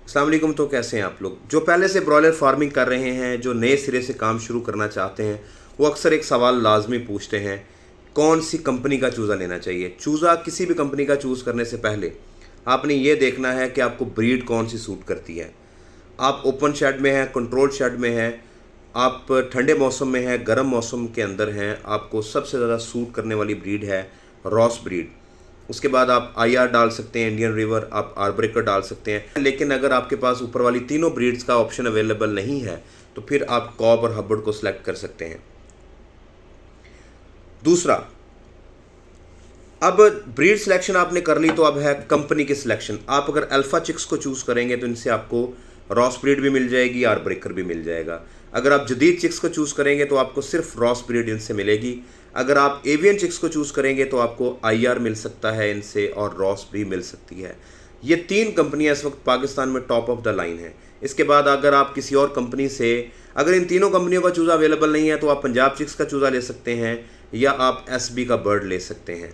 अस्सलाम वालेकुम। तो कैसे हैं आप लोग? जो पहले से ब्रॉयलर फार्मिंग कर रहे हैं, जो नए सिरे से काम शुरू करना चाहते हैं, वो अक्सर एक सवाल लाजमी पूछते हैं, कौन सी कंपनी का चूज़ा लेना चाहिए। चूज़ा किसी भी कंपनी का चूज़ करने से पहले आपने ये देखना है कि आपको ब्रीड कौन सी सूट करती है। आप ओपन शेड में हैं, कंट्रोल शेड में हैं, आप ठंडे मौसम में हैं, गर्म मौसम के अंदर हैं, आपको सबसे ज़्यादा सूट करने वाली ब्रीड है रॉस ब्रीड। उसके बाद आप आईआर डाल सकते हैं, इंडियन रिवर, आप आर्ब्रेकर डाल सकते हैं। लेकिन अगर आपके पास ऊपर वाली तीनों ब्रीड्स का ऑप्शन अवेलेबल नहीं है तो फिर आप कॉब और हबर्ड को सिलेक्ट कर सकते हैं। दूसरा, अब ब्रीड सिलेक्शन आपने कर ली तो अब है कंपनी की सिलेक्शन। आप अगर अल्फा चिक्स को चूज़ करेंगे तो इनसे आपको रॉस ब्रीड भी मिल जाएगी, आर्ब्रेकर भी मिल जाएगा। अगर आप जदीद चिक्स को चूज़ करेंगे तो आपको सिर्फ रॉस ब्रीड इनसे मिलेगी। अगर आप एवियन चिक्स को चूज़ करेंगे तो आपको आईआर मिल सकता है इनसे और रॉस भी मिल सकती है। ये तीन कंपनियां इस वक्त पाकिस्तान में टॉप ऑफ द लाइन है। इसके बाद अगर आप किसी और कंपनी से, अगर इन तीनों कंपनियों का चूज़ा अवेलेबल नहीं है तो आप पंजाब चिक्स का चूज़ा ले सकते हैं या आप एसबी का बर्ड ले सकते हैं।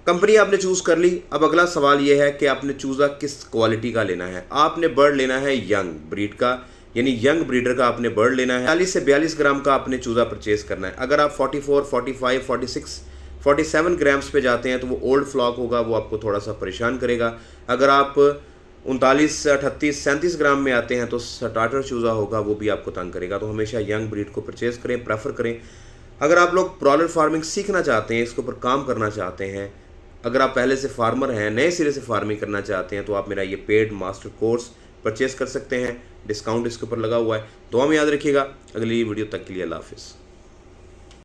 कंपनी आपने चूज़ कर ली। अब अगला सवाल यह है कि आपने चूज़ा किस क्वालिटी का लेना है। आपने बर्ड लेना है यंग ब्रीड का, यानी यंग ब्रीडर का आपने बर्ड लेना है। 40 से 42 ग्राम का आपने चूज़ा परचेज करना है। अगर आप 44, 45, 46, 47 ग्राम्स पे जाते हैं तो वो ओल्ड फ्लॉक होगा, वो आपको थोड़ा सा परेशान करेगा। अगर आप 39, 38, 37 ग्राम में आते हैं तो स्टार्टर चूज़ा होगा, वो भी आपको तंग करेगा। तो हमेशा यंग ब्रीड को परचेज करें, प्रेफर करें। अगर आप लोग ब्रॉयलर फार्मिंग सीखना चाहते हैं, इसके ऊपर काम करना चाहते हैं, अगर आप पहले से फार्मर हैं, नए सिरे से फार्मिंग करना चाहते हैं, तो आप मेरा ये पेड मास्टर कोर्स परचेस कर सकते हैं। डिस्काउंट इसके ऊपर लगा हुआ है। दुआ में याद रखिएगा। अगली वीडियो तक के लिए अल्लाह हाफिज़।